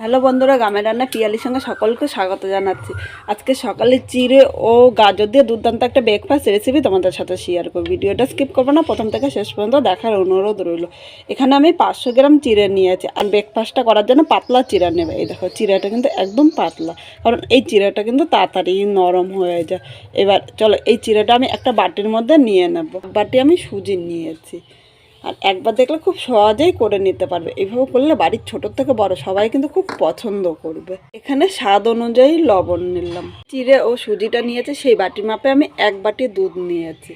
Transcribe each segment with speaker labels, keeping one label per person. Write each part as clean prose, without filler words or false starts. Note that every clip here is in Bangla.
Speaker 1: হ্যালো বন্ধুরা, গ্রামের রান্না পিয়ালির সঙ্গে সকলকে স্বাগত জানাচ্ছি। আজকে সকালে চিড়ে ও গাজর দিয়ে দুর্দান্ত একটা ব্রেকফাস্ট রেসিপি তোমাদের সাথে শেয়ার করব। ভিডিওটা স্কিপ করবো না, প্রথম থেকে শেষ পর্যন্ত দেখার অনুরোধ রইল। এখানে আমি 500 গ্রাম চিড়ে নিয়েছি, আর ব্রেকফাস্টটা করার জন্য পাতলা চিড়া নেবে। এই দেখো, চিড়াটা কিন্তু একদম পাতলা, কারণ এই চিড়াটা কিন্তু তাড়াতাড়ি নরম হয়ে যায়। এবার চলো, এই চিড়াটা আমি একটা বাটির মধ্যে নিয়ে নেব। বাটি আমি সুজি নিয়েছি, আর একবার দেখলে খুব সহজেই করে নিতে পারবে। এইভাবে করলে বাড়ির ছোট থেকে বড় সবাই কিন্তু খুব পছন্দ করবে। এখানে স্বাদ অনুযায়ী লবণ নিলাম। চিড়ে ও সুজিটা নিয়েছে সেই বাটির মাপে আমি 1 বাটি দুধ নিয়েছি।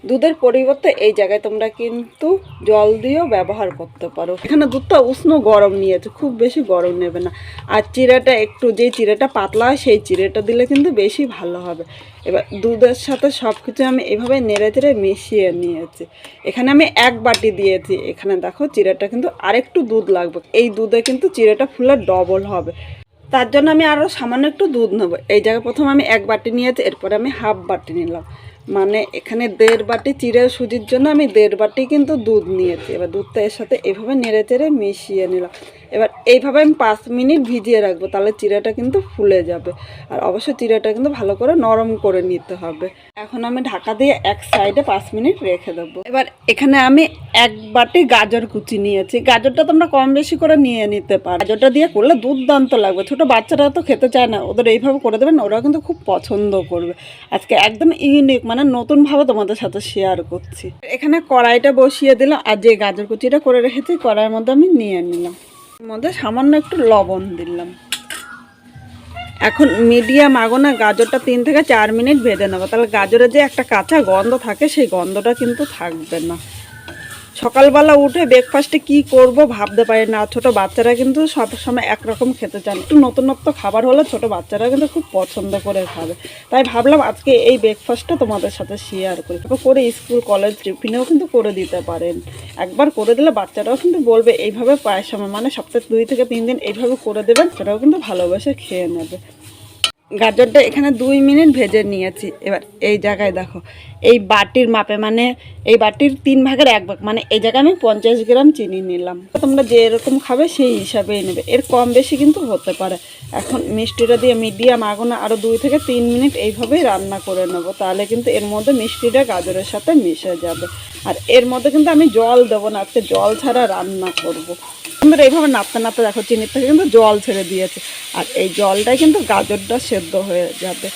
Speaker 1: দুধের পরিবর্তে এই জায়গায় তোমরা কিন্তু জল দিয়েও ব্যবহার করতে পারো। এখানে দুধটা উষ্ণ গরম নিয়েছে, খুব বেশি গরম নেবে না। আর চিড়েটা একটু, যেই চিড়েটা পাতলা হয় সেই চিড়েটা দিলে কিন্তু বেশি ভালো হবে। এবার দুধের সাথে সব কিছু আমি এভাবে নেড়ে চেড়ে মিশিয়ে নিয়েছি। এখানে আমি 1 বাটি দিয়েছি। এখানে দেখো, চিড়েটা কিন্তু আরেকটু দুধ লাগবে। এই দুধে কিন্তু চিড়েটা ফুলে ডবল হবে, তার জন্য আমি আরও সামান্য একটু দুধ নেবো। এই জায়গায় প্রথম আমি 1 বাটি নিয়েছি, এরপরে আমি হাফ বাটি নিলাম। মানে এখানে 1.5 বাটি চিড়ে সুজির জন্য আমি 1.5 বাটি কিন্তু দুধ নিয়েছি। এবার দুধটা এর সাথে এভাবে নেড়ে চেড়ে মিশিয়ে নিলাম। এবার এইভাবে আমি 5 মিনিট ভিজিয়ে রাখবো, তাহলে চিড়েটা কিন্তু ফুলে যাবে। আর অবশ্যই চিড়েটা কিন্তু ভালো করে নরম করে নিতে হবে। এখন আমি ঢাকা দিয়ে এক সাইডে 5 মিনিট রেখে দেবো। এবার এখানে আমি 1 বাটি গাজর কুচি নিয়েছি। গাজরটা তোমরা কম বেশি করে নিয়ে নিতে পারো। গাজরটা দিয়ে করলে দুর্দান্ত লাগবে। ছোটো বাচ্চারা তো খেতে চায় না, ওদের এইভাবে করে দেবেন, ওরা কিন্তু খুব পছন্দ করবে। আজকে একদম ইউনিক, মানে নতুনভাবে তোমাদের সাথে শেয়ার করছি। এখানে কড়াইটা বসিয়ে দিলাম, আর যে গাজর কুচিটা করে রেখেছি কড়াইয়ের মধ্যে আমি নিয়ে নিলাম। এর মধ্যে সামান্য একটু লবণ দিলাম। এখন মিডিয়াম আগুনে গাজরটা 3 থেকে 4 মিনিট ভেজে নেবো, তাহলে গাজরের যে একটা কাঁচা গন্ধ থাকে সেই গন্ধটা কিন্তু থাকবে না। সকালবেলা উঠে ব্রেকফাস্টে কি করব ভাবতে পারি না। ছোট বাচ্চারা কিন্তু সবসময় একরকম খেতে চান, একটু নতুনত্ব খাবার হলে ছোট বাচ্চারা কিন্তু খুব পছন্দ করে খাবে। তাই ভাবলাম আজকে এই ব্রেকফাস্টটা তোমাদের সাথে শেয়ার করি। করে স্কুল কলেজ টিফিনেও কিন্তু করে দিতে পারেন। একবার করে দিলে বাচ্চারাও কিন্তু বলবে এইভাবে প্রায় সময়, মানে সপ্তাহে 2 থেকে 3 দিন এইভাবে করে দেবেন, সেটাও কিন্তু ভালোবেসে খেয়ে নেবে। গাজরটা এখানে 2 মিনিট ভেজে নিয়েছি। এবার এই জায়গায় দেখো, এই বাটির মাপে, মানে এই বাটির 3 ভাগের 1 ভাগ, মানে এই জায়গায় আমি 50 গ্রাম চিনি নিলাম। তোমরা যেরকম খাবে সেই হিসাবেই নেবে, এর কম বেশি কিন্তু হতে পারে। এখন মিষ্টিটা দিয়ে মিডিয়াম আগুনে আরও 2 থেকে 3 মিনিট এইভাবেই রান্না করে নেবো, তাহলে কিন্তু এর মধ্যে মিষ্টিটা গাজরের সাথে মিশে যাবে। আর এর মধ্যে কিন্তু আমি জল দেবো না, আজকে জল ছাড়া রান্না করব। সুন্দর এইভাবে নাড়তে নাড়তে দেখো চিনির থেকে কিন্তু জল ছেড়ে দিয়েছে, আর এই জলটাই কিন্তু গাজরটা সেদ্ধ হয়ে যাবে।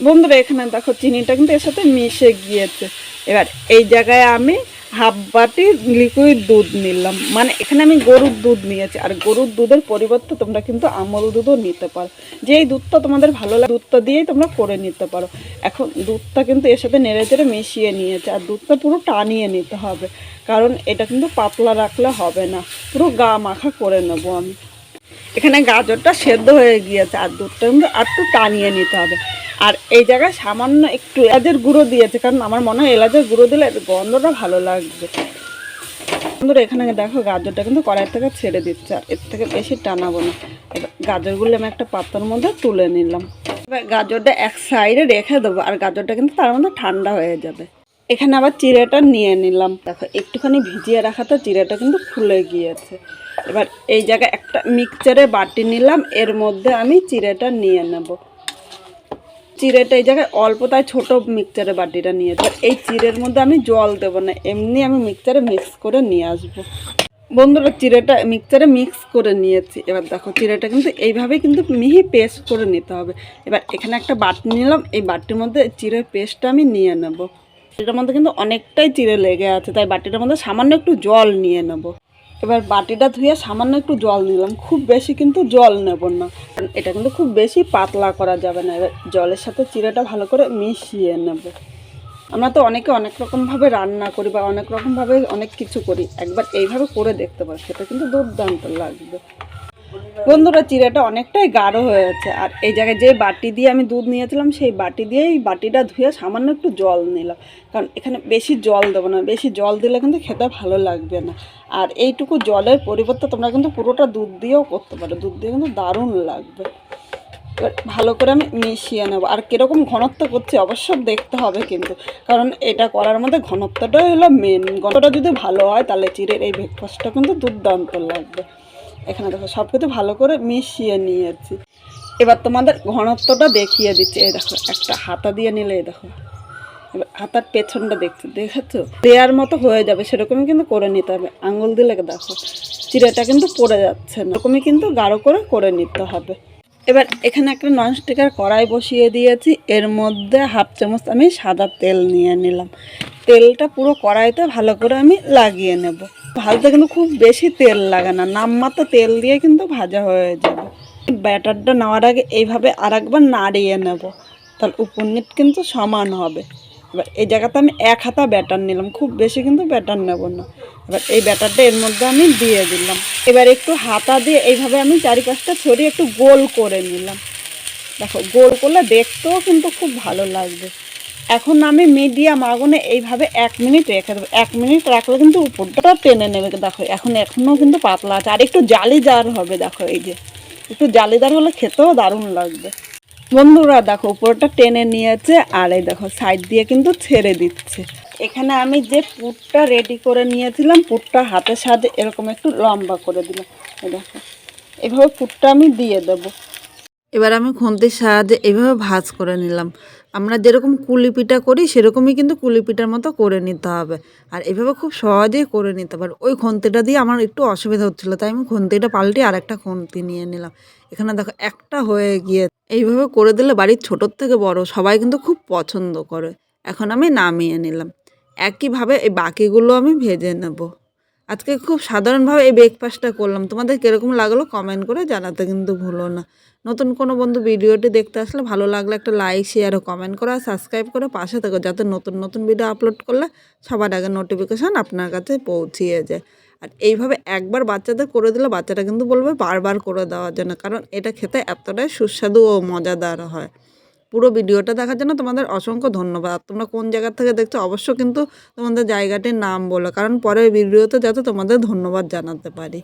Speaker 1: বন্ধুরা এখানে দেখো চিনিটা কিন্তু এর সাথে মিশে গিয়েছে। এবার এই জায়গায় আমি হাফ বাটি লিকুইড দুধ নিলাম, মানে এখানে আমি গরুর দুধ নিয়েছি। আর গরুর দুধের পরিবর্তে তোমরা কিন্তু আমল দুধও নিতে পারো, যেই দুধটা তোমাদের ভালো লাগে দুধটা দিয়েই তোমরা করে নিতে পারো। এখন দুধটা কিন্তু এর সাথে নেড়ে চেড়ে মিশিয়ে নিয়েছে, আর দুধটা পুরো টানিয়ে নিতে হবে, কারণ এটা কিন্তু পাতলা রাখলে হবে না, পুরো গা মাখা করে নেবো আমি। এখানে গাজরটা সেদ্ধ হয়ে গিয়েছে, আর দুধটা কিন্তু একটু টানিয়ে নিতে হবে। আর এই জায়গায় সামান্য একটু এলাচের গুঁড়ো দিয়েছে, কারণ আমার মনে হয় এলাচের গুঁড়ো দিলে গন্ধটা ভালো লাগবে। বন্ধুরা এখানে দেখো গাজরটা কিন্তু কড়াই থেকে ছেড়ে দিচ্ছে, আর এর থেকে বেশি টানাবো না। এবার গাজরগুলো আমি একটা পাত্রের মধ্যে তুলে নিলাম। এবার গাজরটা এক সাইডে রেখে দেবো, আর গাজরটা কিন্তু তার মধ্যে ঠান্ডা হয়ে যাবে। এখানে আবার চিড়েটা নিয়ে নিলাম। দেখো একটুখানি ভিজিয়ে রাখাতে চিড়েটা কিন্তু ফুলে গিয়েছে। এবার এই জায়গায় একটা মিক্সচারে বাটি নিলাম, এর মধ্যে আমি চিড়েটা নিয়ে নেব। চিড়েটা এই জায়গায় অল্প, তাই ছোটো মিক্সচারে বাটিটা নিয়েছি। এই চিড়ের মধ্যে আমি জল দেবো না, এমনি আমি মিক্সচারে মিক্স করে নিয়ে আসবো। বন্ধুরা চিড়েটা মিক্সচারে মিক্স করে নিয়েছি। এবার দেখো চিড়েটা কিন্তু এইভাবেই কিন্তু মিহি পেস্ট করে নিতে হবে। এবার এখানে একটা বাটি নিলাম, এই বাটির মধ্যে চিড়ের পেস্টটা আমি নিয়ে নেব। এটার মধ্যে কিন্তু অনেকটাই চিড়ে লেগে আছে, তাই বাটিটার মধ্যে সামান্য একটু জল নিয়ে নেব। এবার বাটিটা ধুয়ে সামান্য একটু জল নিলাম, খুব বেশি কিন্তু জল নেব না, কারণ এটা কিন্তু খুব বেশি পাতলা করা যাবে না। এবার জলের সাথে চিড়েটা ভালো করে মিশিয়ে নেব। আমরা তো অনেকে অনেক রকমভাবে রান্না করি বা অনেক রকমভাবে অনেক কিছু করি, একবার এইভাবে করে দেখতে পারি, সেটা কিন্তু দুর্দান্ত লাগবে। বন্ধুরা চিড়েটা অনেকটাই গাঢ় হয়েছে, আর এই জায়গায় যে বাটি দিয়ে আমি দুধ নিয়েছিলাম সেই বাটি দিয়ে এই বাটিটা ধুয়ে সামান্য একটু জল নিলাম, কারণ এখানে বেশি জল দেবো না, বেশি জল দিলে কিন্তু খেতে ভালো লাগবে না। আর এইটুকু জলের পরিবর্তে তোমরা কিন্তু পুরোটা দুধ দিয়েও করতে পারো, দুধ দিয়ে কিন্তু দারুণ লাগবে। এবার ভালো করে আমি মিশিয়ে নেবো। আর কীরকম ঘনত্ব করছি অবশ্য দেখতে হবে কিন্তু, কারণ এটা করার মধ্যে ঘনত্বটাই হলো মেন। ঘনত্বটা যদি ভালো হয় তাহলে চিড়ের এই ব্রেকফাস্টটা কিন্তু দুর্দান্ত লাগবে। এখানে দেখো সব কিছু ভালো করে মিশিয়ে নিয়েছি। এবার তোমাদের ঘনত্বটা দেখিয়ে দিচ্ছি। এই দেখো একটা হাতা দিয়ে নিলে, এই দেখো এবার হাতার পেছনটা দেখেছো দেয়ার মতো হয়ে যাবে, সেরকমই কিন্তু করে নিতে হবে। আঙুল দিলে দেখো চিড়েটা কিন্তু পড়ে যাচ্ছে না, এরকমই কিন্তু গাঢ় করে করে নিতে হবে। এবার এখানে একটা ননস্টিকের কড়াই বসিয়ে দিয়েছি, এর মধ্যে হাফ চামচ আমি সাদা তেল নিয়ে নিলাম। তেলটা পুরো কড়াইতে ভালো করে আমি লাগিয়ে নেব। ভাজতে কিন্তু খুব বেশি তেল লাগে না, নামমাত্র তেল দিয়ে কিন্তু ভাজা হয়ে যাবে। ব্যাটারটা নেওয়ার আগে এইভাবে আরেকবার নাড়িয়ে নেব, তাহলে উপর নিচ কিন্তু সমান হবে। এবার এই জায়গাতে আমি 1 হাতা ব্যাটার নিলাম, খুব বেশি কিন্তু ব্যাটার নেব না। এবার এই ব্যাটারটা এর মধ্যে আমি দিয়ে দিলাম। এবার একটু হাতা দিয়ে এইভাবে আমি চারিপাশটা ছড়িয়ে একটু গোল করে নিলাম। দেখো গোল করলে দেখতেও কিন্তু খুব ভালো লাগবে। এখন আমি মিডিয়াম আগুনে এইভাবে 1 মিনিট রেখে দেবো। 1 মিনিট রাখলে কিন্তু উপরটা টেনে নেবে। দেখো এখনও কিন্তু পাতলা আছে, আর একটু জালিদার হবে। দেখো এই যে একটু জালিদার হলে খেতেও দারুণ লাগবে। বন্ধুরা দেখো উপরটা টেনে নিয়েছে, আর এই দেখো সাইড দিয়ে কিন্তু ছেড়ে দিচ্ছে। এখানে আমি যে পুরটা রেডি করে নিয়েছিলাম, পুরটা হাতের সাথে এরকম একটু লম্বা করে দিলাম। এই দেখো এভাবে পুরটা আমি দিয়ে দেবো। এবার আমি খুন্তির সাহায্যে এভাবে ভাঁজ করে নিলাম। আমরা যেরকম কুলি পিঠা করি সেরকমই কিন্তু কুলি পিঠার মতো করে নিতে হবে, আর এভাবে খুব সহজেই করে নিতে পারো। ওই খুন্তিটা দিয়ে আমার একটু অসুবিধা হচ্ছিলো, তাই আমি খুন্তিটা পাল্টে আর একটা খুন্তি নিয়ে নিলাম। এখানে দেখো একটা হয়ে গিয়ে এইভাবে করে দিলে বাড়ির ছোটোর থেকে বড় সবাই কিন্তু খুব পছন্দ করে। এখন আমি নামিয়ে নিলাম। একইভাবে এই বাকিগুলো আমি ভেজে নেব। আজকে খুব সাধারণভাবে এই ব্রেকফাস্টটা করলাম। তোমাদের কীরকম লাগলো কমেন্ট করে জানাতে কিন্তু ভুলো না। নতুন কোনো বন্ধু ভিডিওটি দেখতে আসলে ভালো লাগলে একটা লাইক, শেয়ার ও কমেন্ট করে আর সাবস্ক্রাইব করে পাশে থেকো, যাতে নতুন নতুন ভিডিও আপলোড করলে সবার আগে নোটিফিকেশান আপনার কাছে পৌঁছিয়ে যায়। আর এইভাবে একবার বাচ্চাদের করে দিলে বাচ্চাটা কিন্তু বলবে বারবার করে দেওয়ার জন্য, কারণ এটা খেতে এতটাই সুস্বাদু ও মজাদার হয়। পুরো ভিডিওটা দেখার জন্য তোমাদের অসংখ্য ধন্যবাদ। তোমরা কোন জায়গা থেকে দেখছো অবশ্য কিন্তু তোমাদের জায়গাটির নাম বলো, কারণ পরের ভিডিওতে যাতে তোমাদের ধন্যবাদ জানাতে পারি।